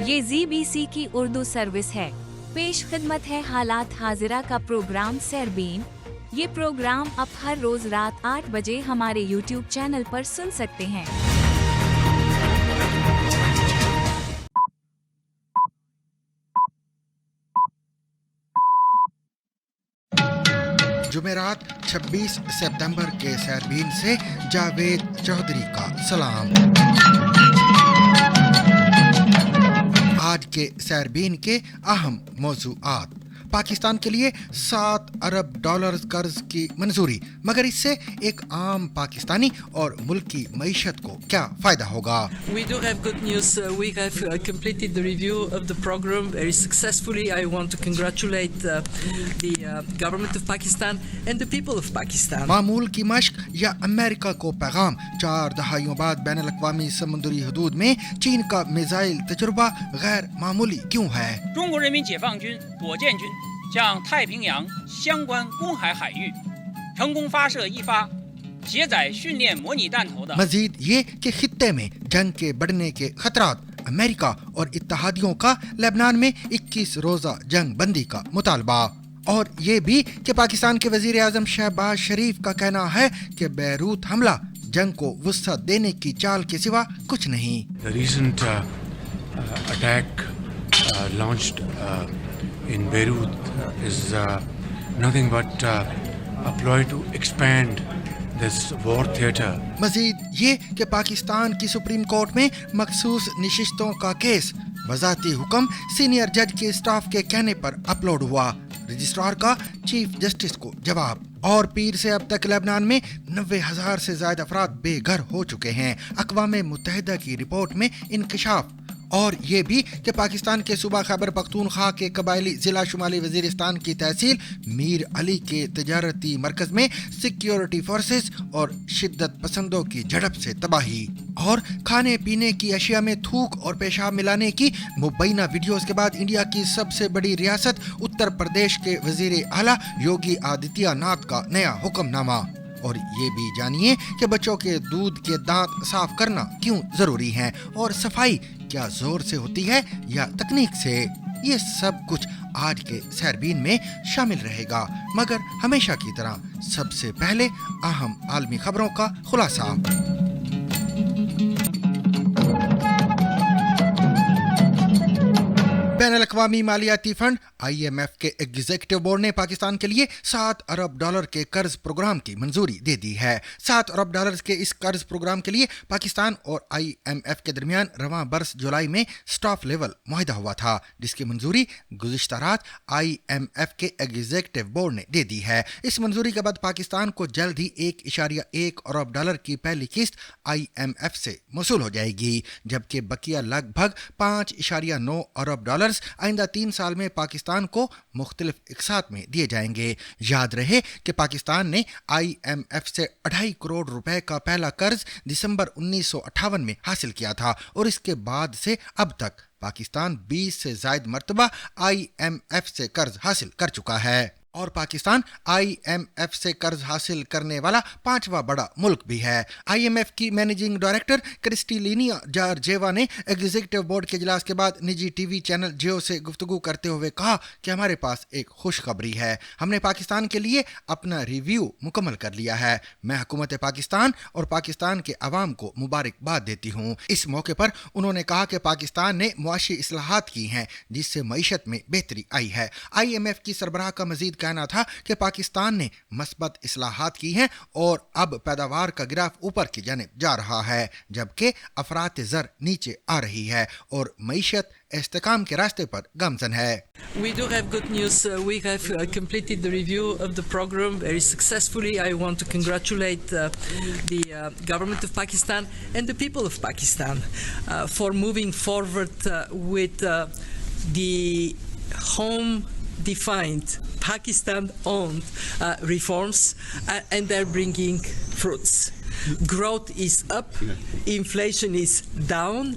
ये ZBC की Urdu service है। पेश खिदमत है हालात हाजिरा का प्रोग्राम सरबीन। ये प्रोग्राम आप हर रोज रात 8 बजे हमारे YouTube चैनल पर सुन सकते हैं। जुमेरात 26 सितंबर के सरबीन से जावेद चौधरी का सलाम। आज के सरबीन के अहम मौज़ूआत। पाकिस्तान के लिए 7 अरब डॉलर कर्ज की मंजूरी, मगर इससे एक आम पाकिस्तानी और मुल्क की मईशत को क्या फायदा होगा? We do have good news. We have completed the review of the program very successfully. I want to congratulate the government of Pakistan and the people of Pakistan. मामूल की मश्क या अमेरिका को पैगाम। 4 दहाइयों बाद बैनुल अक़वामी समुद्री हदूद में चीन का मिसाइल तजुर्बा गैर मामूली क्यों है? 中国人民解放军火箭军向太平洋相关公海海域成功发射一发携载训练模拟弹头的 मजीद ये कि खित्ते में जंग के बढ़ने के खतरात, अमेरिका और इत्तहादियों का लेबनान में 21 रोजा जंग बंदी का मुतालबा, और ये भी कि पाकिस्तान के वजीर आजम शहबाज शरीफ का कहना है कि बैरूत हमला जंग को वुसअत देने की चाल के सिवा कुछ नहीं। The recent attack launched in Beirut is nothing but a ploy to expand this war theatre. मजीद ये कि पाकिस्तान की सुप्रीम कोर्ट में मखसूस नशिस्तों का केस वज़ाती हुक्म सीनियर जज के स्टाफ के कहने पर अपलोड हुआ। रजिस्ट्रार का चीफ जस्टिस को जवाब। और पीर से अब तक लेबनान में 90,000 से ज्यादा अफराद बेघर हो चुके हैं। अक़वाम मुत्तहिदा की रिपोर्ट में इंकशाफ। और ये भी कि पाकिस्तान के सूबा खैबर पख्तूनख्वा के कबायली जिला शुमाली वजीरिस्तान की तहसील मीर अली के तजारती मरकज में सिक्योरिटी फोर्सेस और शिद्दत पसंदों की झड़प से तबाही। और खाने पीने की अशिया में थूक और पेशाब मिलाने की मुबैना वीडियोस के बाद इंडिया की सबसे बड़ी रियासत उत्तर प्रदेश के वजीर आला योगी आदित्यनाथ का नया हुक्मनामा। और ये भी जानिए कि बच्चों के दूध के दांत साफ करना क्यों जरूरी है, और सफाई क्या जोर से होती है या तकनीक से। ये सब कुछ आज के सरबीन में शामिल रहेगा, मगर हमेशा की तरह सबसे पहले अहम आलमी खबरों का खुलासा। बैनुल अक़वामी मालियाती फंड IMF के एग्जीक्यूटिव बोर्ड ने पाकिस्तान के लिए 7 अरब डॉलर के कर्ज प्रोग्राम की मंजूरी दे दी है। 7 अरब डॉलर के इस कर्ज प्रोग्राम के लिए पाकिस्तान और IMF के दरमियान रवां बरस जुलाई में स्टाफ लेवल मुआहिदा हुआ था, जिसकी मंजूरी गुज़िश्ता रात IMF के एग्जीक्यूटिव बोर्ड ने दे दी है। इस मंजूरी के बाद पाकिस्तान को जल्द ही 1.1 अरब डॉलर की पहली किस्त IMF से मौसूल हो जाएगी, जबकि बकिया लगभग 5.9 अरब डॉलर आइंदा 3 साल में पाकिस्तान को मुख्तलिफ इकसात में दिए जाएंगे। याद रहे कि पाकिस्तान ने IMF से 2.5 करोड़ रुपए का पहला कर्ज दिसंबर 1958 में हासिल किया था, और इसके बाद से अब तक पाकिस्तान 20 से ज्यादा मरतबा IMF से कर्ज हासिल कर चुका है। और पाकिस्तान IMF से कर्ज हासिल करने वाला 5वां बड़ा मुल्क भी है। IMF की मैनेजिंग डायरेक्टर क्रिस्टलिना जॉर्जिएवा ने एग्जीक्यूटिव बोर्ड के इजलास के बाद निजी टीवी चैनल जियो से गुफ्तगू करते हुए कहा कि हमारे पास एक खुशखबरी है, हमने पाकिस्तान के लिए अपना रिव्यू मुकम्मल कर लिया है। मैं हुकूमत पाकिस्तान और पाकिस्तान के अवाम को मुबारकबाद देती हूँ। इस मौके पर उन्होंने कहा कि पाकिस्तान ने मुआशी इस्लाहात की हैं, जिससे मईशत में बेहतरी आई है। IMF की सरबराह का मजीद कहना था कि पाकिस्तान ने मस्बत इस्लाहात की हैं और अब पैदावार का ग्राफ ऊपर की जानिब जा रहा है, जबकि अफरात ज़र नीचे आ रही है और मईशत इस्तेकाम के रास्ते पर गामजन है। We do have good news. We have completed the review of the program very successfully. I want to congratulate the government of Pakistan and the people of Pakistan for moving forward with the home-defined, Pakistan-owned reforms, and they're bringing fruits. Growth is up, inflation is down,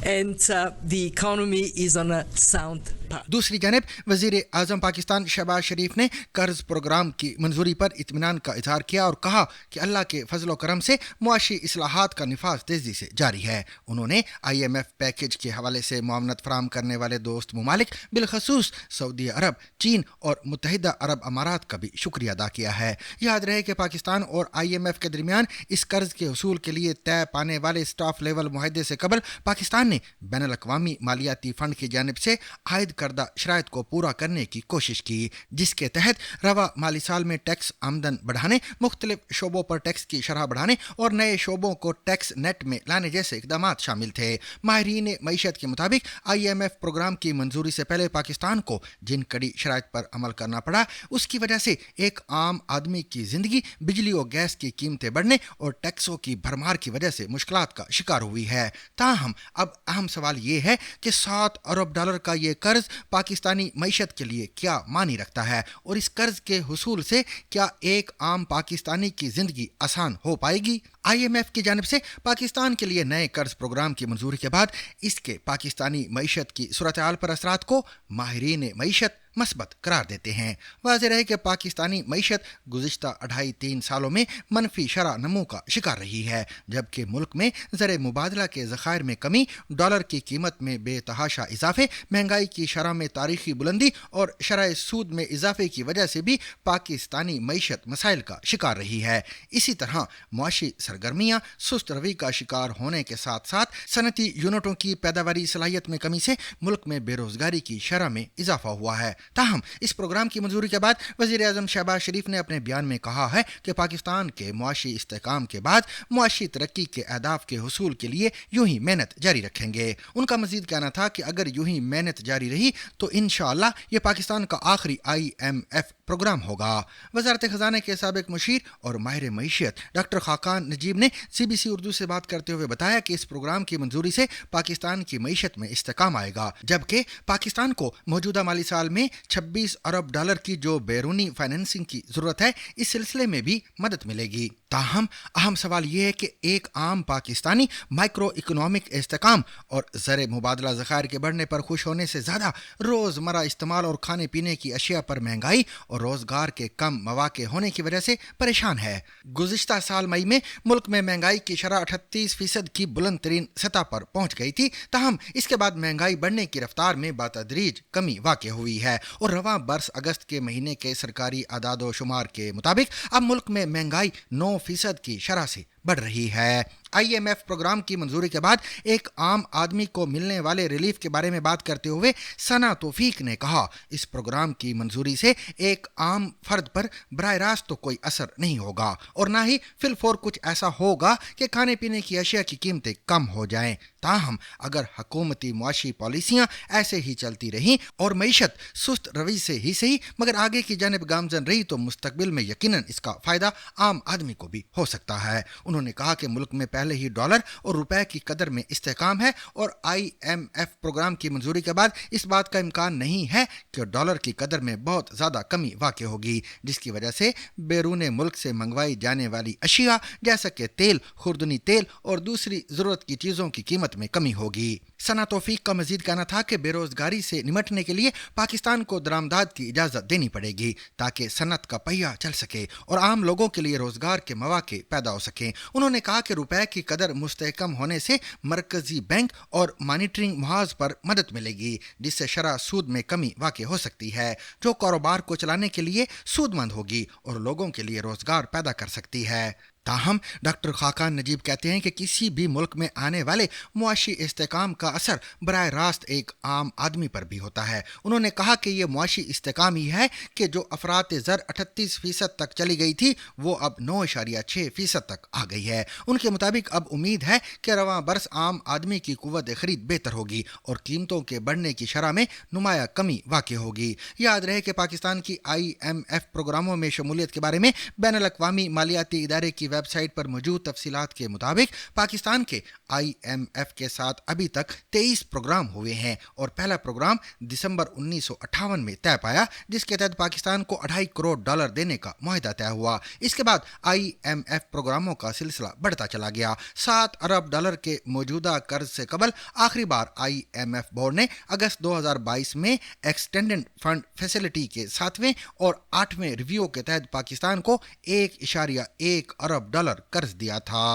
and the economy is on a sound था। दूसरी जानब वजीर आजम पाकिस्तान शहबाज शरीफ ने कर्ज programme की मंजूरी पर इत्मीनान का इजहार किया और कहा कि अल्लाह के फजल करम से मुआशी इस्लाहात का निफाज तेजी से जारी है। उन्होंने IMF पैकेज के हवाले से मुआवनत फराम करने वाले दोस्त ममालिक बिलखसूस सऊदी अरब, चीन और मुत्तहिदा अरब अमारात का भी शुक्रिया अदा किया है। याद रहे कि पाकिस्तान और IMF के दरमियान इस कर्ज के हसूल के लिए तय पाने वाले स्टाफ लेवल मुआहदे से कबल पाकिस्तान ने बैनुल अक़वामी मालियाती फंड की जानिब से आयद करदा शराइत को पूरा करने की कोशिश की, जिसके तहत रवा माली साल में टैक्स आमदन बढ़ाने, मुख्तलिफ शोबों पर टैक्स की शरह बढ़ाने और नए शोबों को टैक्स नेट में लाने जैसे इकदाम शामिल थे। माहिरीन मईशत के मुताबिक IMF प्रोग्राम की मंजूरी से पहले पाकिस्तान को जिन कड़ी शराइत पर अमल करना पड़ा, उसकी वजह से एक आम आदमी की जिंदगी बिजली और गैस की कीमतें बढ़ने और टैक्सों की भरमार की वजह से मुश्किलात का शिकार हुई है। ताहम अब अहम सवाल ये है कि $7 अरब का ये कर्ज पाकिस्तानी मईशत के लिए क्या मानी रखता है और इस कर्ज के हुसूल से क्या एक आम पाकिस्तानी की जिंदगी आसान हो पाएगी। IMF की जानिब से पाकिस्तान के लिए नए कर्ज प्रोग्राम की मंजूरी के बाद इसके पाकिस्तानी मईशत की सूरत हाल पर असरात को माहिरीन मईशत मस्बत करार देते हैं। वाज़ेह है कि पाकिस्तानी मईशत गुज़िश्ता 2.5-3 सालों में मनफी शरह नमू का शिकार रही है, जबकि मुल्क में ज़र मुबादला के ज़खायर में कमी, डॉलर की कीमत में बेतहाशा इजाफे, महंगाई की शरह में तारीखी बुलंदी और शरह सूद में इजाफे की वजह से भी पाकिस्तानी मईशत मसाइल का शिकार रही है। इसी तरह मुआशी सरगर्मियाँ सुस्त रवि का शिकार होने के साथ साथ सनती यूनिटों की पैदावारी सलाहियत में कमी से मुल्क में बेरोजगारी की शरह में इजाफा हुआ है। ताहम इस प्रोग्राम की मंजूरी के बाद वज़ीर आज़म शहबाज शरीफ ने अपने बयान में कहा है कि पाकिस्तान के मुआशी इस्तेकाम के बाद मुआशी तरक्की के अहदाफ के हुसूल के लिए यूं ही मेहनत जारी रखेंगे। उनका मजीद कहना था कि अगर यूं ही मेहनत जारी रही तो इंशाअल्लाह ये पाकिस्तान का आखिरी IMF प्रोग्राम होगा। वज़ारत ख़ज़ाना के साबिक मुशीर और माहिर मईशत डॉक्टर खाकान नजीब ने CBC उर्दू से बात करते हुए बताया कि इस प्रोग्राम की मंजूरी से पाकिस्तान की मईशत में इस्तेकाम आएगा, जबकि पाकिस्तान को मौजूदा माली साल में $26 अरब की जो बैरूनी फाइनेंसिंग की जरूरत है, इस सिलसिले में भी मदद मिलेगी। ताहम अहम सवाल यह है कि एक आम पाकिस्तानी माइक्रो इकोनॉमिक इस्तेकाम और ज़र मुबादला ज़खायर के बढ़ने पर खुश होने से ज़्यादा रोज़मर्रा इस्तेमाल और खाने पीने की अशिया पर महंगाई और रोज़गार के कम मौके होने की वजह से परेशान है। गुज़िश्ता साल मई में मुल्क में महंगाई की शरह 38% की बुलंद तरीन सतह पर पहुँच गई थी। ताहम इसके बाद महंगाई बढ़ने की रफ्तार में बातदरीज कमी वाक़ हुई है और रवां बरस अगस्त के महीने के सरकारी आदादो शुमार के मुताबिक अब मुल्क में महंगाई 9% की शरह से बढ़ रही है। IMF प्रोग्राम की मंजूरी के बाद एक आम आदमी को मिलने वाले रिलीफ के बारे में बात करते हुए सना तौफीक ने कहा, इस प्रोग्राम की मंजूरी से एक आम फर्द पर बराह रास्त तो कोई असर नहीं होगा और ना ही फिलफौर कुछ ऐसा होगा कि खाने पीने की अशिया की कीमतें कम हो जाएं। ताहम अगर हुकूमती मुआशी पॉलिसियां ऐसे ही चलती रहीं और मईशत सुस्त रवि से ही सही मगर आगे की जानिब गामजन रही तो मुस्तकबिल में यकीनन इसका फ़ायदा आम आदमी को भी हो सकता है। उन्होंने कहा कि मुल्क में पहले ही डॉलर और रुपए की कदर में इस्तेकाम है और IMF प्रोग्राम की मंजूरी के बाद इस बात का इम्कान नहीं है कि डॉलर की कदर में बहुत ज़्यादा कमी वाक़ होगी, जिसकी वजह से बैरून मुल्क से मंगवाई जाने वाली अशिया जैसा कि तेल, खुर्दनी तेल और दूसरी ज़रूरत की चीज़ों की कीमत में कमी होगी। सना तौफीक का मजीद कहना था कि बेरोजगारी से निमटने के लिए पाकिस्तान को दरामदाद की इजाज़त देनी पड़ेगी ताकि सनत का पहिया चल सके और आम लोगों के लिए रोजगार के मौके पैदा हो सकें। उन्होंने कहा कि रुपए की कदर मुस्तहकम होने से मरकजी बैंक और मॉनिटरिंग मुहाज पर मदद मिलेगी, जिससे शरह सूद में कमी वाक़ हो सकती है, जो कारोबार को चलाने के लिए सूदमंद होगी और लोगों के लिए रोजगार पैदा कर सकती है। ताहम डॉक्टर खाकान नजीब कहते हैं कि किसी भी मुल्क में आने वाले मुआशी इस्तेकाम का असर बराह रास्त एक आम आदमी पर भी होता है। उन्होंने कहा कि ये मुआशी इस्तेकाम ही है कि जो अफरात ज़र 38% तक चली गई थी वो अब 9.6% तक आ गई है। उनके मुताबिक अब उम्मीद है कि रवां बरस आम आदमी की कुव्वत खरीद बेहतर होगी और कीमतों के बढ़ने की शरह में नुमाया कमी वाक़ होगी। याद रहे कि पाकिस्तान की IMF प्रोग्रामों में शमूलियत के बारे में बैनुल अक़वामी मालियाती इदारे की वेब साइट पर मौजूद तफसीलात के मुताबिक पाकिस्तान के IMF के साथ अभी तक 23 प्रोग्राम हुए हैं और पहला प्रोग्राम दिसंबर 1958 में तय पाया, जिसके तहत पाकिस्तान को $2.5 करोड़ देने का मुआहदा तय हुआ। इसके बाद IMF प्रोग्रामों का सिलसिला बढ़ता चला गया। $7 अरब के मौजूदा कर्ज से कबल आखिरी बार IMF बोर्ड ने अगस्त 2022 में एक्सटेंडेड फंड फैसिलिटी के 7वें और 8वें रिव्यू के तहत पाकिस्तान को $1.1 अरब कर्ज दिया था।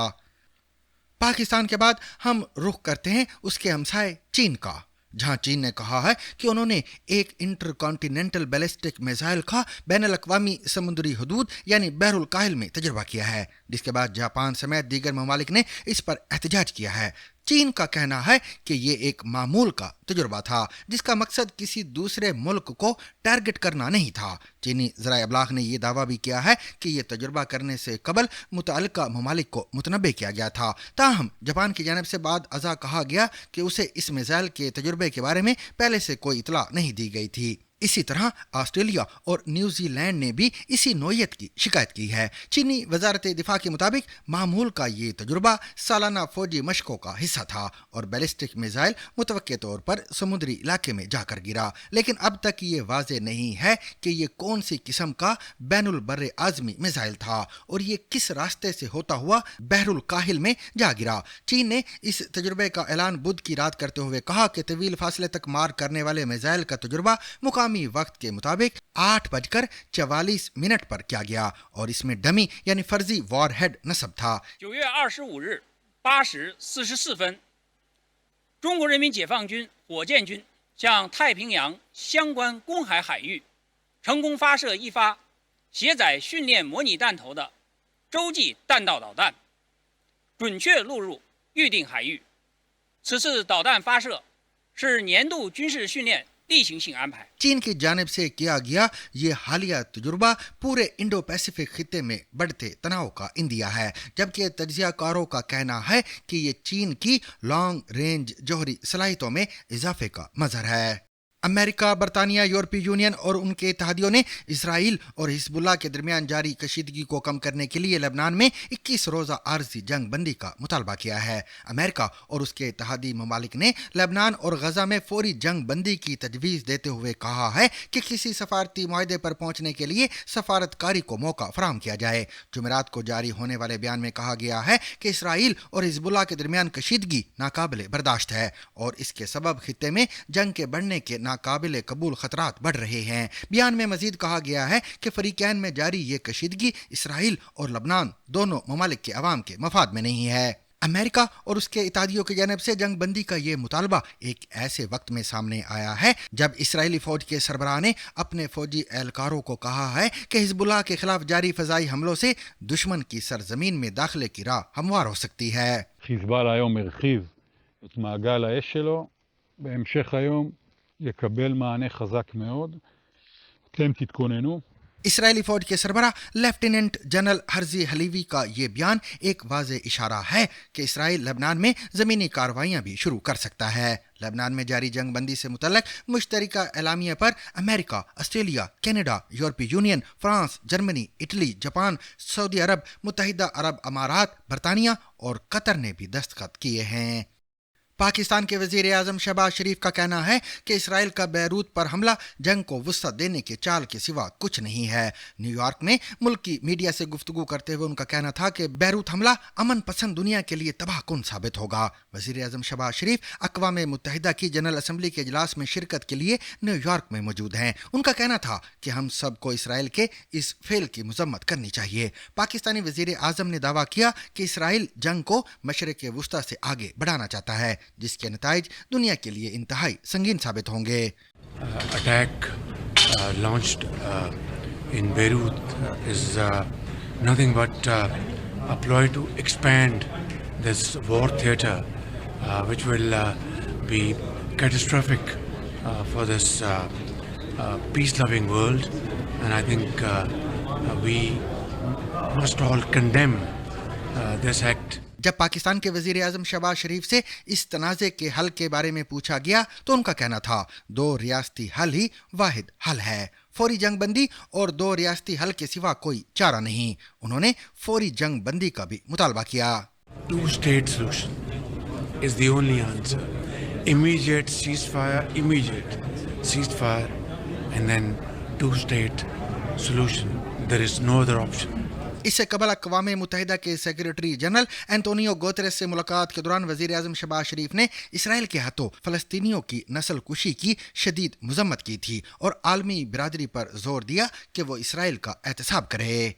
पाकिस्तान के बाद हम रुख करते हैं उसके हमसाए चीन का, जहां चीन ने कहा है कि उन्होंने एक इंटरकॉन्टिनेंटल बैलिस्टिक मिसाइल का बैनुल-अक़वामी समुद्री हदूद यानी बहरुल काहिल में तजुर्बा किया है, जिसके बाद जापान समेत दीगर ममालिक ने इस पर एहतजाज किया है। चीन का कहना है कि ये एक मामूल का तजुर्बा था जिसका मकसद किसी दूसरे मुल्क को टारगेट करना नहीं था। चीनी ज़राए अबलाग ने यह दावा भी किया है कि यह तजुर्बा करने से कबल मुतअल्लिका ममालिक को मुतनब्बे किया गया था। ताहम जापान की जानिब से बाद अज़ा कहा गया कि उसे इस मिसाइल के तजुर्बे के बारे में पहले से कोई इतला नहीं दी गई थी। इसी तरह ऑस्ट्रेलिया और न्यूजीलैंड ने भी इसी नोयत की शिकायत की है। चीनी वजारत दिफा के मुताबिक मामूल का ये तजुर्बा सालाना फौजी मशकों का हिस्सा था और बैलिस्टिक मिसाइल मुतवक्के तौर पर समुद्री इलाके में जाकर गिरा, लेकिन अब तक ये वाज़ेह नहीं है कि ये कौन सी किस्म का बैनुल बर्रे आज़मी मिसाइल था और ये किस रास्ते से होता हुआ बहरुल काहिल में जा गिरा। चीन ने इस तजुर्बे का ऐलान बुध की रात करते हुए कहा कि तवील फासले तक मार करने वाले मिसाइल का तजुर्बा मुकामी वक्त के मुताबिक 8:44 पर किया गया और इसमें डमी यानी फर्जी वॉरहेड नस्ब था। 9月25日8时44分，中国人民解放军火箭军向太平洋相关公海海域成功发射一发携载训练模拟弹头的洲际弹道导弹，准确落入预定海域。此次导弹发射是年度军事训练例行性安排。 चीन की जानिब से किया गया ये हालिया तजुर्बा पूरे इंडो पैसिफिक खित्ते में बढ़ते तनाव का इंदिया है, जबकि तज्जियाकारों का कहना है कि ये चीन की लॉन्ग रेंज जौहरी सलाहियतों में इजाफे का मजहर है। अमेरिका, बरतानिया, यूरोपीय यूनियन और उनके इत्तेहादियों ने इसराइल और हिजबुल्लाह के दरमियान जारी कशीदगी को कम करने के लिए लेबनान में 21 रोज़ा आर्जी जंग बंदी का मुतालबा किया है। अमेरिका और उसके इत्तेहादी ममालिक ने लेबनान और गजा में फौरी जंग बंदी की तजवीज़ देते हुए कहा है कि किसी सफारती मुआहदे पर पहुंचने के लिए सफारतकारी को मौका फराहम किया जाए। जुमेरात को जारी होने वाले बयान में कहा गया है कि इसराइल और हिजबुल्लाह के दरमियान कशीदगी नाकाबिले बर्दाश्त है और इसके सबब खित्ते में जंग के बढ़ने के काबिल कबूल खतरात बढ़ रहे हैं। बयान में मजीद कहा गया है कि फरीकैन में जारी ये कशीदगी इसराइल और लबनान दोनों ममालिक के अवाम के मफाद में नहीं है। अमेरिका और उसके इत्तेहादियों की जानिब से जंग बंदी का ये मुतालबा एक ऐसे वक्त में सामने आया है जब इसराइली फौज के सरबराह ने अपने फौजी एहलकारों को कहा है कि हिजबुल्लाह के खिलाफ जारी फजाई हमलों से दुश्मन की सरजमीन में दाखिले की राह हमवार हो सकती है। חיזבאללה היום הרחיב את מעגל האש שלו, בהמשך היום יקבל מענה חזק מאוד. אתם תתכוננו. इसराइली फौज के सरबराह लेफ्टिनेंट जनरल हर्जी हलीवी का ये बयान एक वाज़े इशारा है कि इसराइल लेबनान में ज़मीनी कार्रवाइयाँ भी शुरू कर सकता है। लेबनान में जारी जंग बंदी से मुतल्लक मुश्तरका एलामिया पर अमेरिका, ऑस्ट्रेलिया, कनाडा, यूरोपीय union, France, Germany, Italy, Japan, Saudi अरब, मुत्तहिदा अरब अमारात, बरतानिया और कतर ने भी दस्तखत किए हैं। पाकिस्तान के वज़ीर आज़म शहबाज शरीफ का कहना है कि इसराइल का बैरूत पर हमला जंग को वुस्अत देने के चाल के सिवा कुछ नहीं है। न्यूयॉर्क में मुल्क की मीडिया से गुफ्तगू करते हुए उनका कहना था कि बैरूत हमला अमन पसंद दुनिया के लिए तबाहकुन साबित होगा। वज़ीर आज़म शहबाज शरीफ अक़वाम मुत्तहिदा की जनरल असम्बली के इजलास में शिरकत के लिए न्यूयॉर्क में मौजूद हैं। उनका कहना था कि हम सबको इसराइल के इस फेल की मजम्मत करनी चाहिए। पाकिस्तानी वज़ीर आज़म ने दावा किया कि इसराइल जंग को मशरिक़ वुस्ता से आगे बढ़ाना चाहता है, जिसके नताइज दुनिया के लिए इंतहाई संगीन साबित होंगे। Attack launched in Beirut is nothing but a ploy to expand this war theater, which will be catastrophic for this peace-loving world, and I think we must all condemn this act. जब पाकिस्तान के वजीर आजम शहबाज शरीफ से इस तनाज़े के हल के बारे में पूछा गया तो उनका कहना था 2 रियासती हल ही वाहिद हल है, फौरी जंग बंदी और 2 रियासती हल के सिवा कोई चारा नहीं। उन्होंने फौरी जंग बंदी का भी मुतालबा किया। 2-state solution is the only answer. Immediate ceasefire, and then 2-state solution. There is no other option. इससे कबल अक़वाम मुत्तहिदा के सेक्रेटरी जनरल एंटोनियो गुतेरेस से मुलाकात के दौरान वज़ीर आज़म शहबाज शरीफ ने इसराइल के हाथों फ़लस्तीनियों की नस्ल कुशी की शदीद मज़म्मत की थी और आलमी बिरादरी पर जोर दिया कि वो इसराइल का एहतसाब करे।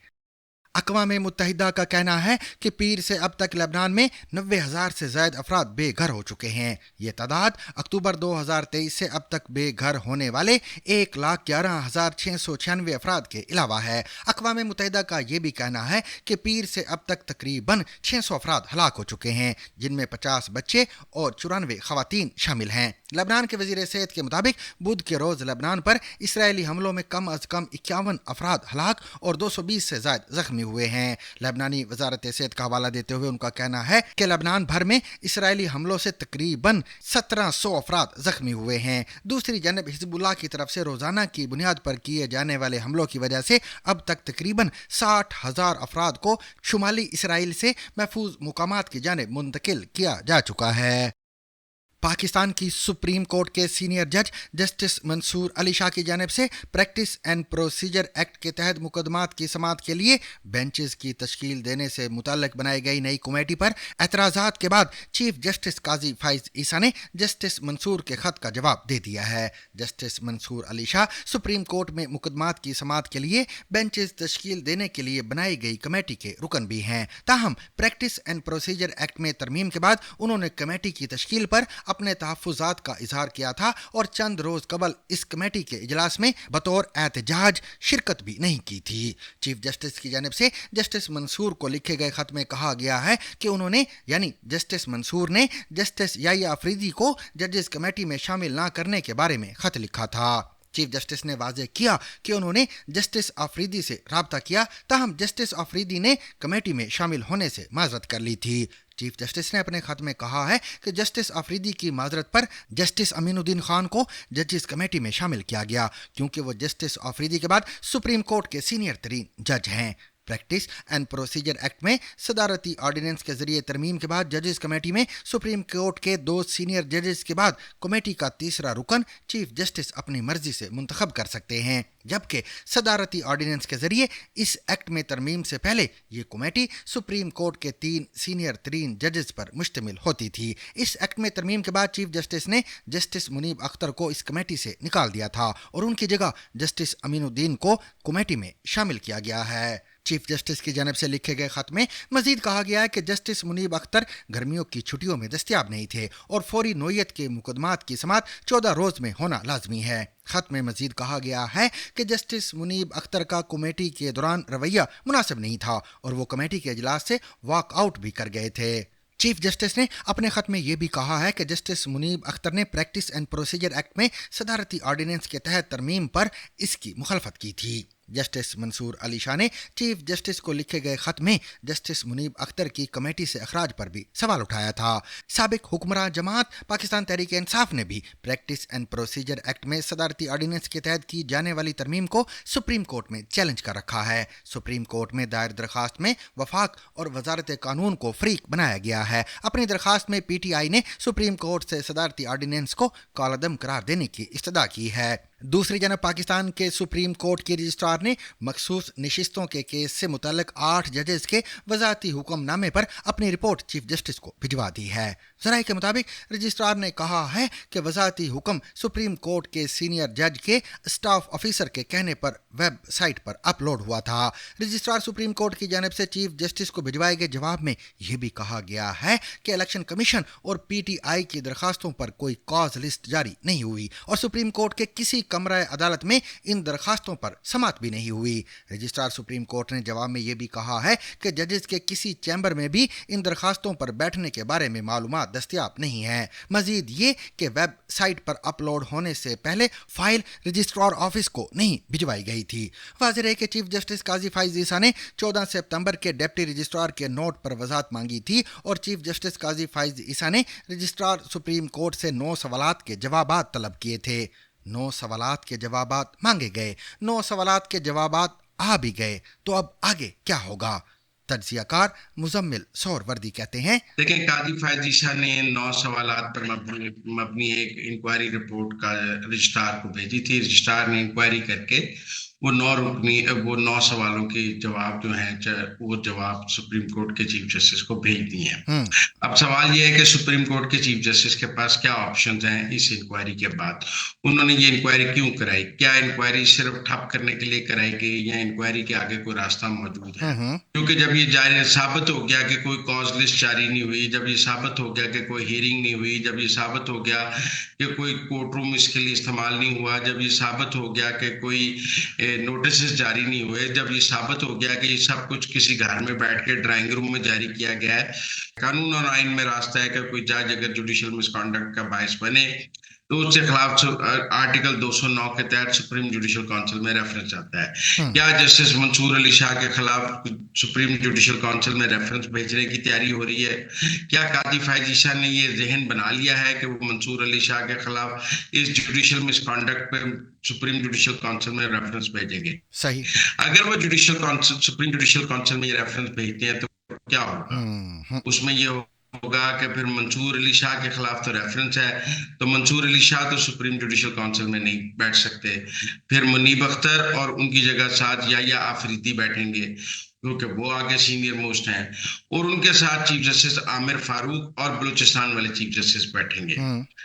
अक़वाम मुत्तहिदा का कहना है कि पीर से अब तक लेबनान में 90,000 से ज़ायद अफराद बेघर हो चुके हैं। ये तादाद अक्टूबर 2023 से अब तक बेघर होने वाले 1,11,696 अफराद के अलावा है। अक़वाम मुत्तहिदा का ये भी कहना है कि पीर से अब तक तकरीबन 600 अफराद हलाक हो चुके हैं, जिनमें 50 बच्चे और 94 ख़वातीन शामिल हैं। लेबनान के वज़ीर सेहत के मुताबिक बुध के रोज़ लेबनान पर इसराइली हमलों में कम अज़ कम 51 अफराद हलाक और 220 से ज़ायद ज़ख्मी हुए हैं। लेबनानी वज़ारत सेहत का हवाला देते हुए उनका कहना है कि लेबनान भर में इसराइली हमलों से तकरीबन 1700 अफराद ज़ख्मी हुए हैं। दूसरी जानब हिज़्बुल्लाह की तरफ से रोज़ाना की बुनियाद पर किए जाने वाले हमलों की वजह से अब तक तकरीबन 60,000 अफराद को शुमाली इसराइल से महफूज मुकामात की जानिब मुंतकिल किया जा चुका है। पाकिस्तान की सुप्रीम कोर्ट के सीनियर जज जस्टिस मंसूर अली शाह की जानिब से प्रैक्टिस एंड प्रोसीजर एक्ट के तहत मुकदमात की समाअत के लिए बेंचेस की तश्कील देने से मुताल्लिक बनाई गई नई कमेटी पर एतराज़ात के बाद चीफ जस्टिस काजी फाइज ईसा ने जस्टिस मंसूर के खत का जवाब दे दिया है। Justice Mansoor Ali Shah supreme court में मुकदमात की समाअत के लिए बेंचेस तश्कील देने के लिए बनाई गई कमेटी के रुकन भी हैं। ताहम प्रैक्टिस एंड प्रोसीजर एक्ट में तरमीम के बाद उन्होंने कमेटी की तश्कील पर अपने तहफ़्फ़ुज़ात का इजहार किया था और चंद रोज कबल इस कमेटी के इजलास में बतौर एहतजाज शिरकत भी नहीं की थी। चीफ जस्टिस की जानिब से जस्टिस मंसूर को लिखे गए खत में कहा गया है कि उन्होंने यानी जस्टिस मंसूर ने जस्टिस याहिया अफरीदी को जजेस कमेटी में शामिल न करने के बारे में खत लिखा था। चीफ जस्टिस ने वाज़ेह किया कि उन्होंने जस्टिस अफरीदी से राब्ता किया, ताहम जस्टिस अफरीदी ने कमेटी में शामिल होने से माजरत कर ली थी। चीफ जस्टिस ने अपने खत में कहा है कि जस्टिस अफरीदी की माजरत पर जस्टिस अमीनुद्दीन खान को जजेस कमेटी में शामिल किया गया, क्योंकि वो जस्टिस अफरीदी के बाद सुप्रीम कोर्ट के सीनियर तरीन जज हैं। प्रैक्टिस एंड प्रोसीजर एक्ट में सदारती ऑर्डिनेंस के जरिए तरमीम के बाद जजेस कमेटी में सुप्रीम कोर्ट के 2 सीनियर जजेस के बाद कमेटी का तीसरा रुकन चीफ जस्टिस अपनी मर्जी से मुंतखब कर सकते हैं, जबकि सदारती ऑर्डिनेंस के जरिए इस एक्ट में तरमीम से पहले ये कमेटी सुप्रीम कोर्ट के 3 सीनियर तरीन जजेस पर मुश्तमिल होती थी। इस एक्ट में तरमीम के बाद चीफ जस्टिस ने जस्टिस मुनीब अख्तर को इस कमेटी से निकाल दिया था और उनकी जगह जस्टिस अमीनुद्दीन को कमेटी में शामिल किया गया है। चीफ जस्टिस की जानिब से लिखे गए खत में मजीद कहा गया है कि जस्टिस मुनीब अख्तर गर्मियों की छुट्टियों में दस्तयाब नहीं थे और फौरी नोयत के मुकदमात की समाअत 14 रोज में होना लाजमी है। खत में मजीद कहा गया है कि जस्टिस मुनीब अख्तर का कमेटी के दौरान रवैया मुनासिब नहीं था और वो कमेटी के इजलास से वॉक आउट भी कर गए थे। चीफ जस्टिस ने अपने खत में यह भी कहा है कि जस्टिस मुनीब अख्तर ने प्रैक्टिस एंड प्रोसीजर एक्ट में सदारती ऑर्डिनेंस के तहत तरमीम पर इसकी मुखालफत की थी। जस्टिस मंसूर अली शाह ने चीफ जस्टिस को लिखे गए खत में जस्टिस मुनीब अख्तर की कमेटी से अखराज पर भी सवाल उठाया था। साबिक हुक्मरान जमात पाकिस्तान तहरीक इंसाफ ने भी प्रैक्टिस एंड प्रोसीजर एक्ट में सदारती ऑर्डिनेंस के तहत की जाने वाली तरमीम को सुप्रीम कोर्ट में चैलेंज कर रखा है। सुप्रीम कोर्ट में दायर दरखास्त में वफाक और वजारत कानून को फरीक बनाया गया है। अपनी दरखास्त में PTI ने सुप्रीम कोर्ट से सदारती ऑर्डिनेंस को कालअदम करार देने की इस्तदा की है। दूसरी जानब पाकिस्तान के सुप्रीम कोर्ट के रजिस्ट्रार ने मखसूस नशिस्तों के केस से मुतल्लिक 8 जजेस के वजाती हुक्मनामे पर अपनी रिपोर्ट चीफ जस्टिस को भिजवा दी है। ज़राए के मुताबिक रजिस्ट्रार ने कहा है कि वजाती हुक्म सुप्रीम कोर्ट के सीनियर जज के स्टाफ ऑफिसर के कहने पर वेब साइट पर अपलोड हुआ था। रजिस्ट्रार सुप्रीम कोर्ट की जानिब से चीफ जस्टिस को भिजवाए गए जवाब में यह भी कहा गया है कि इलेक्शन कमीशन और PTI की दरखास्तों पर कोई कॉज लिस्ट जारी नहीं हुई और सुप्रीम कोर्ट के किसी कमरा अदालत में इन दरखास्तों पर समाअत भी नहीं हुई। रजिस्ट्रार सुप्रीम कोर्ट ने जवाब में यह भी कहा है कि जजेस के किसी चैम्बर में भी इन दरखास्तों पर बैठने के बारे में मालूमात معلومات دستیاب نہیں ہیں. مزید یہ کہ ویب سائٹ پر اپلوڈ ہونے سے پہلے فائل رجسٹرار آفس کو نہیں بھجوائی گئی تھی. واضح ہے کہ چیف جسٹس قاضی فائز عیسیٰ نے 14 سپتمبر کے ڈپٹی رجسٹرار کے نوٹ پر وضاحت مانگی تھی اور چیف جسٹس قاضی فائز عیسیٰ نے رجسٹرار سپریم کورٹ سے 9 سوالات کے جوابات طلب کیے تھے. 9 سوالات کے جوابات مانگے گئے, 9 سوالات کے جوابات آ بھی گئے, تو اب آگے کیا ہوگا؟ تجزیہ کار مزمل سہروردی کہتے ہیں. دیکھیں, قاضی فائز عیسیٰ نے 9 سوالات پر مبنی ایک انکوائری رپورٹ کا رجسٹرار کو بھیجی تھی. رجسٹرار نے انکوائری کر کے وہ 9 سوالوں کے جواب جو ہیں وہ جواب سپریم کورٹ کے چیف جسٹس کو بھیج دیے ہیں. اب سوال یہ ہے کہ سپریم کورٹ کے چیف جسٹس کے پاس کیا آپشنز ہیں اس انکوائری کے بعد. انہوں نے یہ انکوائری کیوں کرائی؟ کیا انکوائری صرف ٹھپ کرنے کے لیے کرائی گئی یا انکوائری کے آگے کوئی راستہ موجود ہے؟ کیونکہ جب یہ جاری ثابت ہو گیا کہ کوئی کاز لسٹ جاری نہیں ہوئی, جب یہ ثابت ہو گیا کہ کوئی ہیئرنگ نہیں ہوئی, جب یہ ثابت ہو گیا کہ کوئی کورٹ روم اس کے لیے استعمال نہیں ہوا, جب یہ ثابت ہو گیا کہ کوئی نوٹسز جاری نہیں ہوئے, جب یہ ثابت ہو گیا کہ یہ سب کچھ کسی گھر میں بیٹھ کے ڈرائنگ روم میں جاری کیا گیا ہے, قانون اور آئین میں راستہ ہے کہ کوئی جج اگر جوڈیشل مس کانڈکٹ کا باعث بنے تو اس کے خلاف آرٹیکل 209 کے تحت سپریم جوڈیشل کونسل میں ریفرنس آتا ہے. کیا جسٹس منصور علی شاہ کے خلاف سپریم جوڈیشل کونسل میں ریفرنس بھیجنے کی تیاری ہو رہی ہے؟ کیا قاضی فائز عیسیٰ نے یہ ذہن بنا لیا ہے کہ وہ منصور علی شاہ کے خلاف اس جوڈیشل مس کانڈکٹ پہ سپریم جوڈیشل کونسل میں ریفرنس بھیجیں گے؟ صحیح. اگر وہ سپریم جوڈیشل کونسل میں یہ ریفرنس بھیجتے ہیں تو کیا ہوگا؟ اس میں یہ ہوگا کہ پھر منصور علی شاہ کے خلاف تو ریفرنس ہے, تو منصور علی شاہ تو سپریم جوڈیشل کونسل میں نہیں بیٹھ سکتے. پھر منیب اختر اور ان کی جگہ ساتھ یا آفریدی بیٹھیں گے کیونکہ وہ آگے سینئر موسٹ ہیں, اور ان کے ساتھ چیف جسٹس عامر فاروق اور بلوچستان والے چیف جسٹس بیٹھیں گے.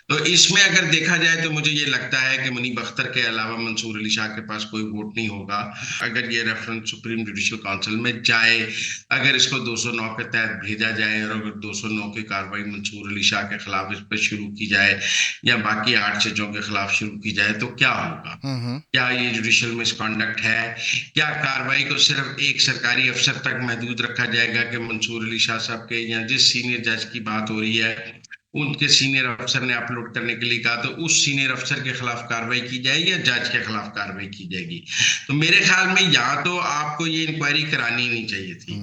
تو اس میں اگر دیکھا جائے تو مجھے یہ لگتا ہے کہ منیب اختر کے علاوہ منصور علی شاہ کے پاس کوئی ووٹ نہیں ہوگا اگر یہ ریفرنس سپریم جوڈیشل کونسل میں جائے. اگر اس کو 209 کے تحت بھیجا جائے اور اگر 209 کی کارروائی منصور علی شاہ کے خلاف اس پہ شروع کی جائے یا باقی 8 ججوں کے خلاف شروع کی جائے تو کیا ہوگا؟ کیا یہ جوڈیشل مس کانڈکٹ ہے؟ کیا کارروائی کو صرف ایک سرکاری افسر تک محدود رکھا جائے گا کہ منصور علی شاہ صاحب کے یا جس سینئر جج کی بات ہو رہی ہے ان کے سینئر افسر نے اپلوڈ کرنے کے لیے کہا تو اس سینئر افسر کے خلاف کارروائی کی جائے یا جج کے خلاف کارروائی کی جائے گی؟ تو میرے خیال میں یا تو آپ کو یہ انکوائری کرانی نہیں چاہیے تھی.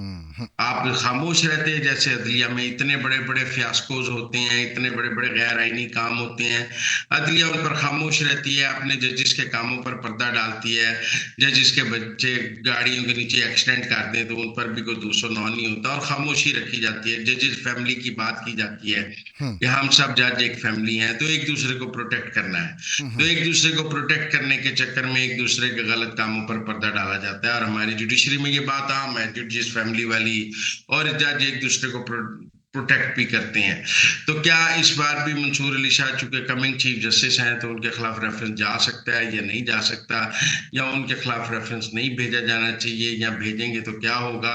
آپ خاموش رہتے, جیسے عدلیہ میں اتنے بڑے بڑے فیاسکوز ہوتے ہیں, اتنے بڑے بڑے غیر آئینی کام ہوتے ہیں, عدلیہ ان پر خاموش رہتی ہے, اپنے ججز کے کاموں پر پردہ ڈالتی ہے. ججز کے بچے گاڑیوں کے نیچے ایکسیڈنٹ کر دیں تو ان پر بھی کوئی 209 نہیں ہوتا اور خاموشی رکھی جاتی ہے. ججز فیملی کی بات کی جاتی ہے کہ ہم سب جج ایک فیملی ہیں تو ایک دوسرے کو پروٹیکٹ کرنا ہے. تو ایک دوسرے کو پروٹیکٹ کرنے کے چکر میں ایک دوسرے کے غلط کاموں پر پردہ ڈالا جاتا ہے, اور ہماری جوڈیشری میں یہ بات عام ہے, ججز فیملی والی اور جج ایک دوسرے کو پروٹیکٹ بھی کرتے ہیں. تو کیا اس بار بھی منصور علی شاہ چونکہ کمنگ چیف جسٹس ہیں تو ان کے خلاف ریفرنس جا سکتا ہے یا نہیں جا سکتا, یا ان کے خلاف ریفرنس نہیں بھیجا جانا چاہیے, یا بھیجیں گے تو کیا ہوگا؟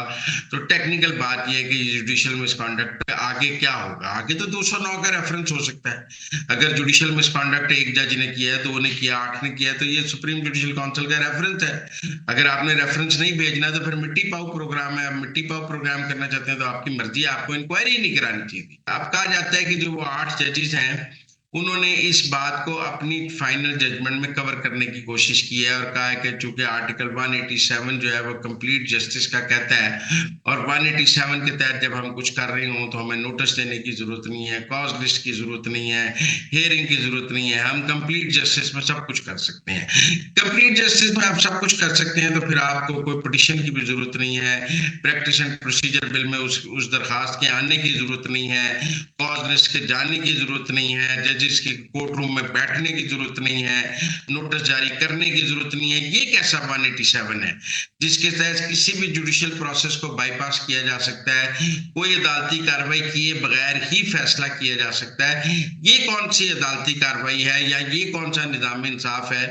تو ٹیکنیکل بات یہ ہے کہ جوڈیشل مس کانڈکٹ پہ آگے کیا ہوگا. آگے تو 209 کا ریفرنس ہو سکتا ہے. اگر جوڈیشل مس کانڈکٹ ایک جج نے کیا ہے, 2 نے کیا, 8 نے کیا, تو یہ سپریم جوڈیشل کونسل کا ریفرنس ہے. اگر آپ نے ریفرنس نہیں بھیجنا تو پھر مٹی پاؤ پروگرام ہے. آپ مٹی پاؤ پروگرام کرنا چاہتے ہیں تو آپ کی مرضی, آپ کو انکوائری نہیں کرانی چاہیے. اب کہا جاتا ہے کہ جو وہ 8 ججز ہیں انہوں نے اس بات کو اپنی فائنل ججمنٹ میں کور کرنے کی کوشش کی ہے اور کہا ہے کہ چونکہ آرٹیکل 187 جو ہے وہ کمپلیٹ جسٹس کا کہتا ہے اور 187 کے تحت جب ہم کچھ کر رہے ہوں تو ہمیں نوٹس دینے کی ضرورت نہیں ہے, کاز لسٹ کی ضرورت نہیں ہے, ہیئرنگ کی ضرورت نہیں ہے, ہم کمپلیٹ جسٹس میں سب کچھ کر سکتے ہیں. کمپلیٹ جسٹس میں آپ سب کچھ کر سکتے ہیں تو پھر آپ کو کوئی پٹیشن کی بھی ضرورت نہیں ہے, پریکٹس اینڈ پروسیجر بل میں اس درخواست کے آنے کی ضرورت نہیں ہے, کاز لسٹ کے جانے کی ضرورت نہیں ہے, جس کی کورٹ روم میں بیٹھنے کی ضرورت نہیں ہے, نوٹس جاری کرنے کی ضرورت نہیں ہے. یہ کیسا 187 ہے جس کے تحت کسی بھی جوڈیشل پروسیس کو بائی پاس کیا جا سکتا ہے, کوئی عدالتی کارروائی کیے بغیر ہی فیصلہ کیا جا سکتا ہے؟ یہ کون سی عدالتی کارروائی ہے یا یہ کون سا نظام انصاف ہے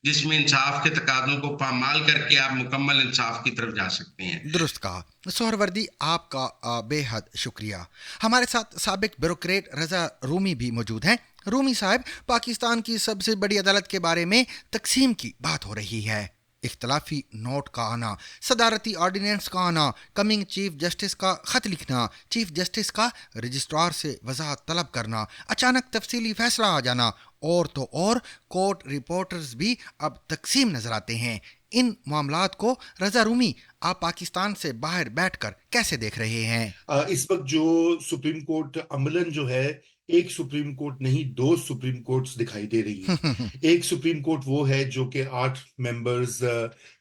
جس میں انصاف کے تقاضوں کو پامال کر کے آپ مکمل انصاف کی طرف جا سکتے ہیں؟ درست کہا. سہروردی, آپ کا بے حد شکریہ. ہمارے ساتھ سابق بیوروکریٹ رضا رومی بھی موجود ہیں. رومی صاحب, پاکستان کی سب سے بڑی عدالت کے بارے میں تقسیم کی بات ہو رہی ہے. اختلافی نوٹ کا آنا، صدارتی آرڈیننس کا آنا، کمنگ چیف جسٹس کا خط لکھنا، چیف جسٹس کا رجسٹرار سے وضاحت طلب کرنا، اچانک تفصیلی فیصلہ آ جانا، اور تو اور کورٹ رپورٹرز بھی اب تقسیم نظر آتے ہیں۔ ان معاملات کو رضا رومی آپ پاکستان سے باہر بیٹھ کر کیسے دیکھ رہے ہیں؟ اس وقت جو سپریم کورٹ عملاً جو ہے ایک سپریم کورٹ نہیں 2 سپریم کورٹس دکھائی دے رہی ہیں۔ ایک سپریم کورٹ وہ ہے جو کہ 8 ممبرز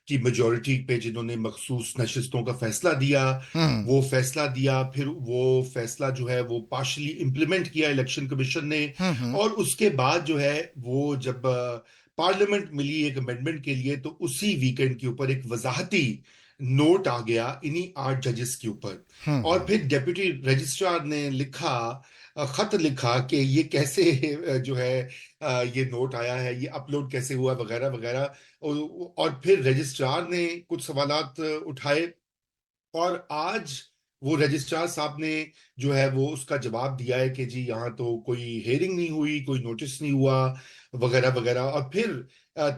کی میجورٹی پہ جنہوں نے مخصوص نشستوں کا فیصلہ دیا، وہ فیصلہ دیا، پھر وہ فیصلہ جو ہے وہ پارشلی امپلیمنٹ کیا الیکشن کمیشن نے، اور اس کے بعد جو ہے وہ جب پارلیمنٹ ملی ایک امینڈمنٹ کے لیے تو اسی ویکنڈ کے اوپر ایک وضاحتی نوٹ آ گیا انہی 8 ججز کے اوپر، اور پھر ڈیپٹی رجسٹرار نے خط لکھا کہ یہ کیسے جو ہے یہ نوٹ آیا ہے، یہ اپلوڈ کیسے ہوا وغیرہ وغیرہ، اور پھر رجسٹرار نے کچھ سوالات اٹھائے، اور آج وہ رجسٹرار صاحب نے جو ہے وہ اس کا جواب دیا ہے کہ جی یہاں تو کوئی ہیئرنگ نہیں ہوئی، کوئی نوٹس نہیں ہوا وغیرہ وغیرہ، اور پھر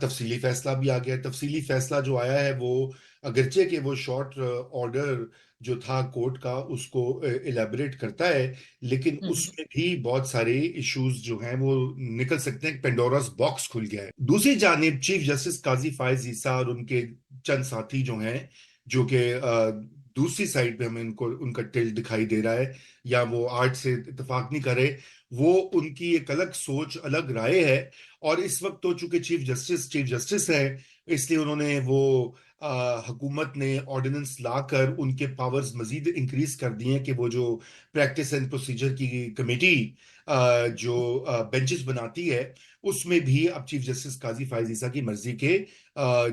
تفصیلی فیصلہ بھی آ گیا۔ تفصیلی فیصلہ جو آیا ہے وہ اگرچہ کہ وہ شارٹ آرڈر جو تھا کورٹ کا اس کو ایلیبریٹ کرتا ہے، لیکن اس میں بھی بہت سارے ایشوز جو ہیں وہ نکل سکتے ہیں، پینڈوراز باکس کھل گیا ہے۔ دوسری جانب چیف جسٹس قاضی فائز عیسیٰ اور ان کے چند ساتھی جو ہیں، جو کہ دوسری سائڈ پہ ہمیں ان کا ٹلٹ دکھائی دے رہا ہے، یا وہ آرٹ سے اتفاق نہیں کر رہے، وہ ان کی ایک الگ سوچ، الگ رائے ہے، اور اس وقت تو چونکہ چیف جسٹس ہے، اس لیے انہوں نے وہ حکومت نے آرڈیننس لا کر ان کے پاورز مزید انکریز کر دیے ہیں کہ وہ جو پریکٹس اینڈ پروسیجر کی کمیٹی جو بینچز بناتی ہے، اس میں بھی اب چیف جسٹس قاضی فائز عیسیٰ کی مرضی کے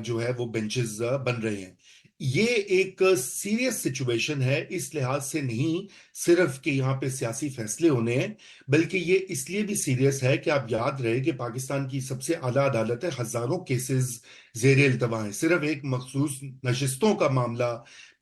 جو ہے وہ بینچز بن رہے ہیں۔ یہ ایک سیریس سچویشن ہے، اس لحاظ سے نہیں صرف کہ یہاں پہ سیاسی فیصلے ہونے ہیں، بلکہ یہ اس لیے بھی سیریس ہے کہ آپ یاد رہے کہ پاکستان کی سب سے اعلیٰ عدالت ہے، ہزاروں کیسز زیر التوا ہیں، صرف ایک مخصوص نشستوں کا معاملہ،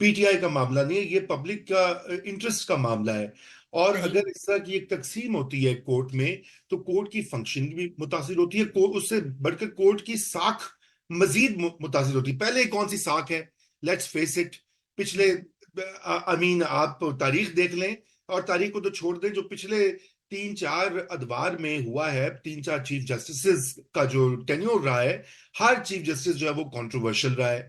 پی ٹی آئی کا معاملہ نہیں ہے، یہ پبلک کا انٹرسٹ کا معاملہ ہے، اور اگر اس طرح کی ایک تقسیم ہوتی ہے کورٹ میں تو کورٹ کی فنکشننگ بھی متاثر ہوتی ہے، اس سے بڑھ کر کورٹ کی ساکھ مزید متاثر ہوتی ہے۔ پہلے کون سی ساکھ ہے؟ لیٹس فیس اٹ، پچھلے آپ تاریخ دیکھ لیں، اور تاریخ کو تو چھوڑ دیں، جو پچھلے 3-4 ادوار میں ہوا ہے، 3-4 چیف جسٹسز کا جو ٹینیور رہا ہے، ہر چیف جسٹس جو ہے وہ کنٹروورشل رہا ہے،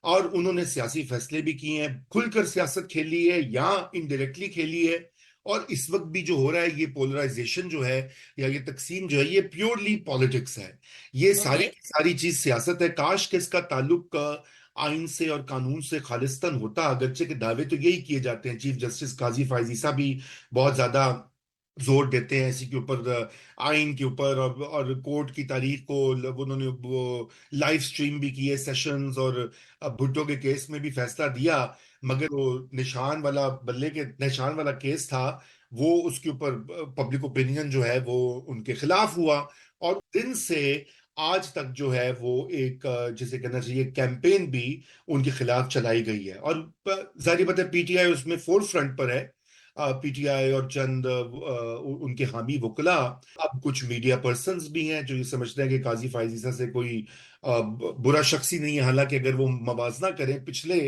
اور انہوں نے سیاسی فیصلے بھی کیے ہیں، کھل کر سیاست کھیلی ہے یا انڈائریکٹلی کھیلی ہے، اور اس وقت بھی جو ہو رہا ہے یہ پولرائزیشن جو ہے یا یہ تقسیم جو ہے یہ پیورلی پالیٹکس ہے، یہ ساری چیز سیاست ہے۔ کاش کہ اس کا تعلق آئین سے اور قانون سے خالصتاً ہوتا، اگرچہ کہ دعوے تو یہی کیے جاتے ہیں، چیف جسٹس قاضی فائز عیسیٰ بھی بہت زیادہ زور دیتے ہیں اسی کے اوپر، آئین کے اوپر، اور کورٹ کی تاریخ کو انہوں نے وہ لائیو سٹریم بھی کیے سیشنز، اور بھٹو کے کیس میں بھی فیصلہ دیا، مگر وہ بلے کے نشان والا کیس تھا، وہ اس کے اوپر پبلک اوپینین جو ہے وہ ان کے خلاف ہوا، اور دن سے آج تک جو ہے وہ ایک جسے کہنا چاہیے کیمپین بھی ان کے خلاف چلائی گئی ہے، اور ظاہر بات ہے پی ٹی آئی اس میں فور فرنٹ پر ہے، پی ٹی آئی اور چند ان کے حامی وکلاء، اب کچھ میڈیا پرسنز بھی ہیں جو یہ سمجھتے ہیں کہ قاضی فائز عیسیٰ سے کوئی برا شخصی نہیں ہے، حالانکہ اگر وہ موازنہ کریں پچھلے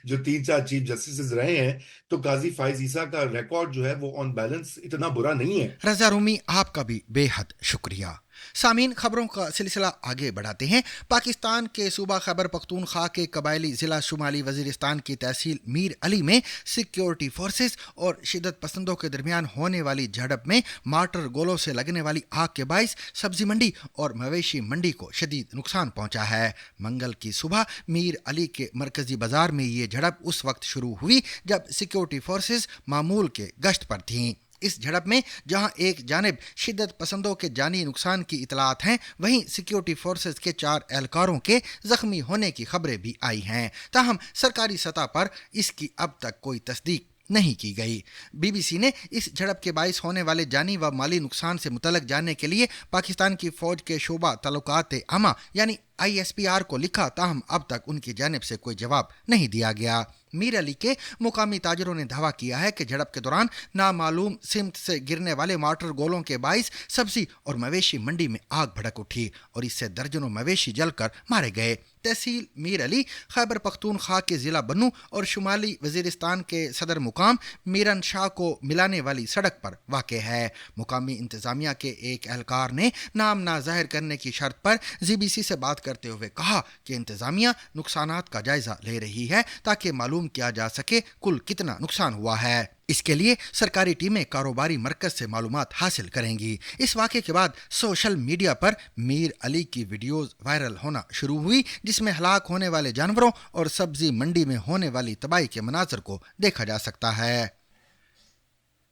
جو 3-4 چیف جسٹسز رہے ہیں تو قاضی فائز عیسیٰ کا ریکارڈ جو ہے وہ آن بیلنس اتنا برا نہیں ہے۔ رضا رومی آپ کا بھی بے حد شکریہ۔ سامعین، خبروں کا سلسلہ آگے بڑھاتے ہیں۔ پاکستان کے صوبہ خیبر پختونخوا کے قبائلی ضلع شمالی وزیرستان کی تحصیل میر علی میں سیکیورٹی فورسز اور شدت پسندوں کے درمیان ہونے والی جھڑپ میں مارٹر گولوں سے لگنے والی آگ کے باعث سبزی منڈی اور مویشی منڈی کو شدید نقصان پہنچا ہے۔ منگل کی صبح میر علی کے مرکزی بازار میں یہ جھڑپ اس وقت شروع ہوئی جب سیکیورٹی فورسز معمول کے گشت پر تھیں۔ اس جھڑپ میں جہاں ایک جانب شدت پسندوں کے جانی نقصان کی اطلاعات ہیں، وہیں سیکیورٹی فورسز کے 4 اہلکاروں کے زخمی ہونے کی خبریں بھی آئی ہیں، تاہم سرکاری سطح پر اس کی اب تک کوئی تصدیق نہیں کی گئی۔ بی بی سی نے اس جھڑپ کے باعث ہونے والے جانی و مالی نقصان سے متعلق جاننے کے لیے پاکستان کی فوج کے شعبہ تعلقات عامہ یعنی ISPR کو لکھا، تاہم اب تک ان کی جانب سے کوئی جواب نہیں دیا گیا۔ میر علی کے مقامی تاجروں نے دعویٰ کیا ہے کہ جھڑپ کے دوران نامعلوم سمت سے گرنے والے مارٹر گولوں کے باعث سبزی اور مویشی منڈی میں آگ بھڑک اٹھی اور اس سے درجنوں مویشی جل کر مارے گئے۔ तहसील मीर अली, खैबर पख्तूनख्वा के ज़िला बन्नू और शुमाली वज़ीरिस्तान के सदर मुकाम मीरन शाह को मिलाने वाली सड़क पर वाक़ है। मुकामी इंतज़ामिया के एक एहलकार ने नाम ना ज़ाहिर करने की शर्त पर ZBC से बात करते हुए कहा कि इंतज़ामिया नुकसानात का जायज़ा ले रही है ताकि मालूम किया जा सके कुल कितना नुकसान हुआ है। इसके लिए सरकारी टीमें कारोबारी मरकज से मालूमात हासिल करेंगी। इस वाक़े के बाद सोशल मीडिया पर मीर अली की वीडियोस वायरल होना शुरू हुई, जिसमें हलाक होने वाले जानवरों और सब्जी मंडी में होने वाली तबाही के मनाज़र को देखा जा सकता है।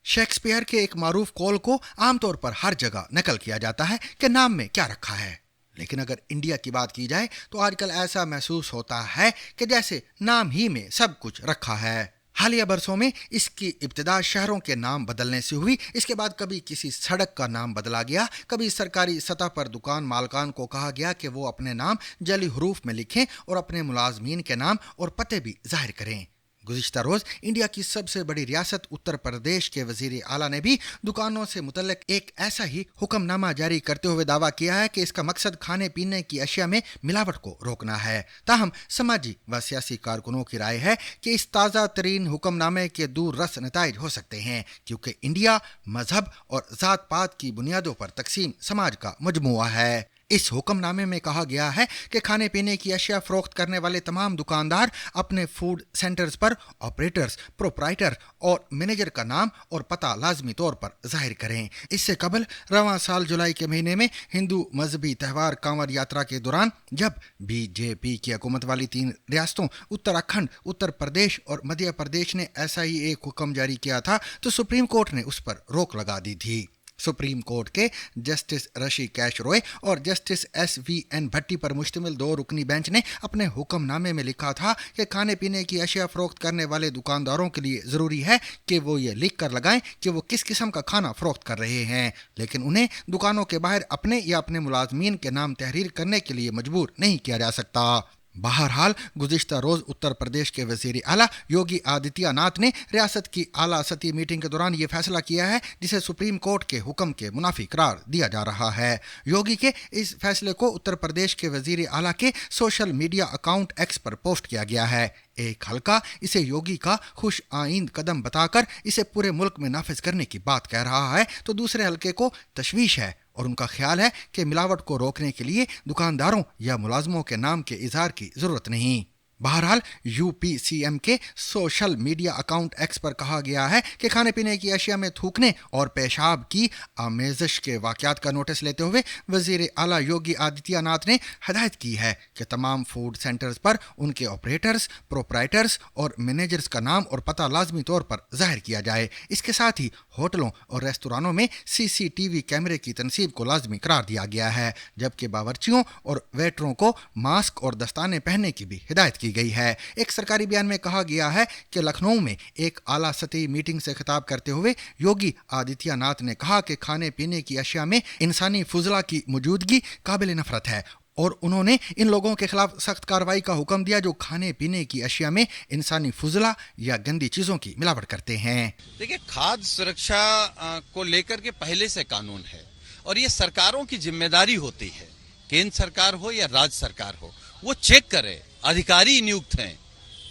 शेक्सपियर के एक मारूफ कौल को आमतौर पर हर जगह नकल किया जाता है कि नाम में क्या रखा है, लेकिन अगर इंडिया की बात की जाए तो आजकल ऐसा महसूस होता है कि जैसे नाम ही में सब कुछ रखा है। हालिया बरसों में इसकी इब्तिदा शहरों के नाम बदलने से हुई। इसके बाद कभी किसी सड़क का नाम बदला गया, कभी सरकारी सतह पर दुकान मालकान को कहा गया कि वो अपने नाम जली हरूफ में लिखें और अपने मुलाजमीन के नाम और पते भी जाहिर करें। गुज़िश्ता रोज़ इंडिया की सबसे बड़ी रियासत उत्तर प्रदेश के वज़ीर आला ने भी दुकानों से मुतल्लिक एक ऐसा ही हुक्मनामा जारी करते हुए दावा किया है कि इसका मकसद खाने पीने की अशिया में मिलावट को रोकना है। ताहम समाजी व सियासी कारकुनों की राय है कि इस ताज़ा तरीन हुक्मनामे के दूर रस नताइज हो सकते हैं, क्योंकि इंडिया मजहब और ज़ात पात की बुनियादों पर तकसीम समाज का मजमुआ है। इस हुक्मनामे में कहा गया है कि खाने पीने की अशिया फरोख्त करने वाले तमाम दुकानदार अपने फूड सेंटर्स पर ऑपरेटर्स, प्रोप्राइटर और मैनेजर का नाम और पता लाजमी तौर पर जाहिर करें। इससे कबल रवां साल जुलाई के महीने में हिंदू मजहबी त्यौहार कांवड़ यात्रा के दौरान जब बीजेपी की हुकूमत वाली 3 रियासतों उत्तराखंड, उत्तर प्रदेश और मध्य प्रदेश ने ऐसा ही एक हुक्म जारी किया था तो सुप्रीम कोर्ट ने उस पर रोक लगा दी थी। सुप्रीम कोर्ट के जस्टिस ऋषिकेश रॉय और जस्टिस SVN भट्टी पर मुश्तमिल 2 रुकनी बेंच ने अपने हुक्मनामे में लिखा था कि खाने पीने की अशिया फरोख्त करने वाले दुकानदारों के लिए ज़रूरी है कि वो ये लिख कर लगाएं कि वो किस किस्म का खाना फरोख्त कर रहे हैं, लेकिन उन्हें दुकानों के बाहर अपने या अपने मुलाजमीन के नाम तहरीर करने के लिए मजबूर नहीं किया जा सकता। बहरहाल गुज़िश्ता रोज़ उत्तर प्रदेश के वज़ीर आला योगी आदित्यनाथ ने रियासत की आला सतही मीटिंग के दौरान ये फैसला किया है जिसे सुप्रीम कोर्ट के हुक्म के मुनाफी करार दिया जा रहा है। योगी के इस फैसले को उत्तर प्रदेश के वज़ीर आला के सोशल मीडिया अकाउंट X पर पोस्ट किया गया है। एक हल्का इसे योगी का खुश आइंद कदम बताकर इसे पूरे मुल्क में नाफिज करने की बात कह रहा है, तो दूसरे हल्के को तशवीश है और उनका ख्याल है कि मिलावट को रोकने के लिए दुकानदारों या मुलाजमों के नाम के इजहार की जरूरत नहीं। बहरहाल UPCM के सोशल मीडिया अकाउंट X पर कहा गया है कि खाने पीने की अशिया में थूकने और पेशाब की आमेज़श के वाक़यात का नोटिस लेते हुए वज़ीर आला योगी आदित्यनाथ ने हदायत की है कि तमाम फूड सेंटर्स पर उनके ऑपरेटर्स, प्रोप्राइटर्स और मैनेजर्स का नाम और पता लाजमी तौर पर जाहिर किया जाए। इसके साथ ही होटलों और रेस्तोरानों में CCTV कैमरे की तनसीब को लाजमी करार दिया गया है, जबकि बावर्चियों और वेटरों को मास्क और दस्ताने पहनने की भी हिदायत की गई है। एक सरकारी बयान में कहा गया है कि लखनऊ में एक आला सतही मीटिंग से खिताब करते हुए योगी आदित्यनाथ ने कहा कि खाने पीने की अशिया में इंसानी फुजला की मौजूदगी काबिल नफरत है और उन्होंने इन लोगों के खिलाफ सख्त कार्रवाई का हुक्म दिया जो खाने पीने की अशिया में इंसानी फुजला या गंदी चीजों की मिलावट करते हैं। देखिए, खाद्य सुरक्षा को लेकर के पहले से कानून है और ये सरकारों की जिम्मेदारी होती है, केंद्र सरकार हो या राज्य सरकार हो, वो चेक करे। अधिकारी नियुक्त हैं,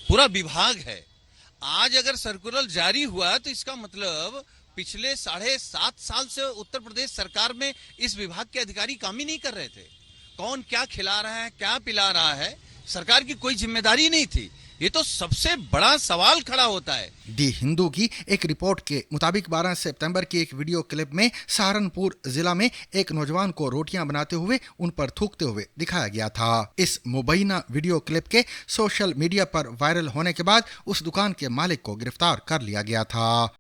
पूरा विभाग है। आज अगर सर्कुलर जारी हुआ तो इसका मतलब पिछले 7.5 साल से उत्तर प्रदेश सरकार में इस विभाग के अधिकारी काम ही नहीं कर रहे थे। कौन क्या खिला रहा है, क्या पिला रहा है, सरकार की कोई जिम्मेदारी नहीं थी। ये तो सबसे बड़ा सवाल खड़ा होता है। दी हिंदू की एक रिपोर्ट के मुताबिक 12 सितंबर की एक वीडियो क्लिप में सहारनपुर जिला में एक नौजवान को रोटियां बनाते हुए उन पर थूकते हुए दिखाया गया था। इस मुबैना वीडियो क्लिप के सोशल मीडिया पर वायरल होने के बाद उस दुकान के मालिक को गिरफ्तार कर लिया गया था।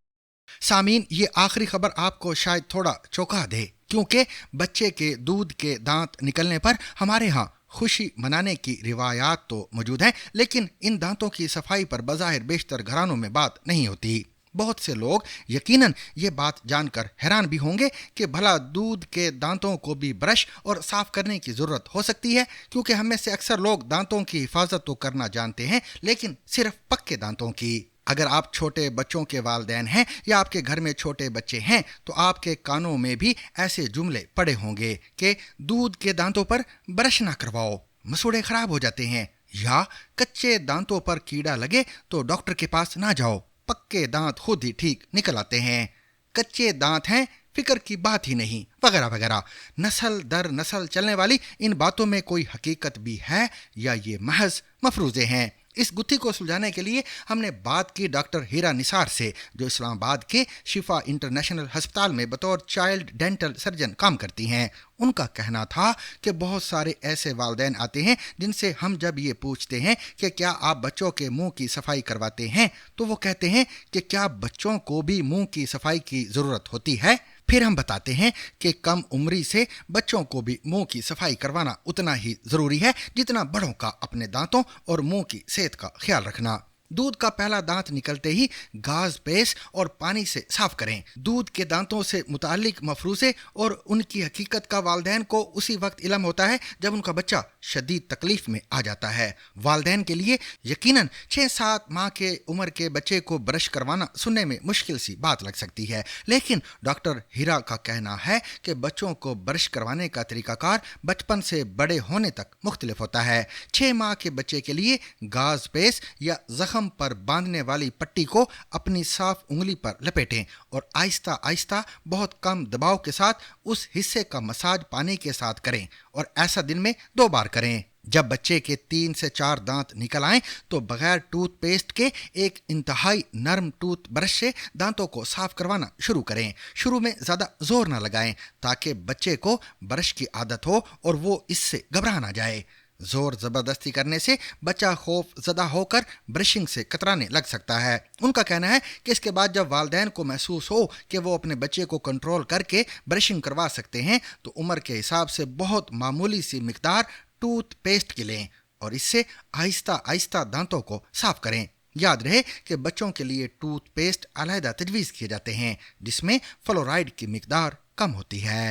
सामीन, ये आखिरी खबर आपको शायद थोड़ा चौंका दे, क्योंकि बच्चे के दूध के दांत निकलने पर हमारे यहाँ खुशी मनाने की रिवायात तो मौजूद है, लेकिन इन दांतों की सफाई पर बज़ाहिर बेशतर घरानों में बात नहीं होती। बहुत से लोग यकीनन ये बात जानकर हैरान भी होंगे कि भला दूध के दांतों को भी ब्रश और साफ करने की ज़रूरत हो सकती है, क्योंकि हम में से अक्सर लोग दांतों की हिफाजत तो करना जानते हैं, लेकिन सिर्फ पक्के दांतों की। अगर आप छोटे बच्चों के वालिदैन हैं या आपके घर में छोटे बच्चे हैं तो आपके कानों में भी ऐसे जुमले पड़े होंगे कि दूध के दांतों पर ब्रश ना करवाओ। मसूड़े खराब हो जाते हैं, या कच्चे दांतों पर कीड़ा लगे तो डॉक्टर के पास ना जाओ, पक्के दांत खुद ही ठीक निकल आते हैं। कच्चे दांत हैं, फिक्र की बात ही नहीं, वगैरह वगैरह। नस्ल दर नस्ल चलने वाली इन बातों में कोई हकीकत भी है या ये महज मफरूज़े हैं? इस गुत्थी को सुलझाने के लिए हमने बात की डॉक्टर हीरा निसार से, जो इस्लामाबाद के शिफा इंटरनेशनल अस्पताल में बतौर चाइल्ड डेंटल सर्जन काम करती हैं। उनका कहना था कि बहुत सारे ऐसे वालिदैन आते हैं जिनसे हम जब ये पूछते हैं कि क्या आप बच्चों के मुंह की सफाई करवाते हैं, तो वो कहते हैं कि क्या बच्चों को भी मुंह की सफाई की ज़रूरत होती है। फिर हम बताते हैं कि कम उम्री से बच्चों को भी मुंह की सफाई करवाना उतना ही ज़रूरी है जितना बड़ों का अपने दांतों और मुंह की सेहत का ख्याल रखना। दूध का पहला दांत निकलते ही गाज पेस्ट और पानी से साफ करें। दूध के दांतों से मुतालिक मफरूज़े और उनकी हकीकत का वालिदैन को उसी वक्त इल्म होता है जब उनका बच्चा शदीद तकलीफ में आ जाता है। वालिदैन के लिए यकीनन 6-7 माह के उम्र के बच्चे को ब्रश करवाना सुनने में मुश्किल सी बात लग सकती है, लेकिन डॉक्टर हीरा का कहना है कि बच्चों को ब्रश करवाने का तरीकाकार बचपन से बड़े होने तक मुख्तलिफ होता है। 6 माह के बच्चे के लिए गाज पेस्ट या जख्म पर बांधने वाली पट्टी को अपनी साफ उंगली पर लपेटें और आहिस्ता आहिस्ता बहुत कम दबाव के साथ उस हिस्से का मसाज पानी के साथ करें, और ऐसा दिन में 2 बार करें। जब बच्चे के 3 से 4 दांत निकल आएं तो बगैर टूथपेस्ट के एक इंतहाई नरम टूथ ब्रश से दांतों को साफ करवाना शुरू करें। शुरू में ज़्यादा जोर ना लगाएं ताकि बच्चे को ब्रश की आदत हो और वो इससे घबरा ना जाए। जोर ज़बरदस्ती करने से बच्चा खौफ ज़दा होकर ब्रशिंग से कतराने लग सकता है। उनका कहना है कि इसके बाद जब वालिदैन को महसूस हो कि वो अपने बच्चे को कंट्रोल करके ब्रशिंग करवा सकते हैं तो उम्र के हिसाब से बहुत मामूली सी मिकदार टूथ पेस्ट की लें और इससे आहिस्ता आहिस्ता दांतों को साफ करें। याद रहे कि बच्चों के लिए टूथ पेस्ट अलहदा तजवीज़ किए जाते हैं जिसमें फ्लोराइड की मिकदार कम होती है।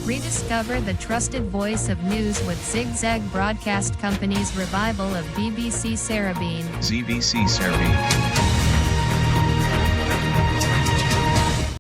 Rediscover the trusted voice of news with Zigzag Broadcast Company's revival of BBC Sarabeen. ZBC Sarabeen.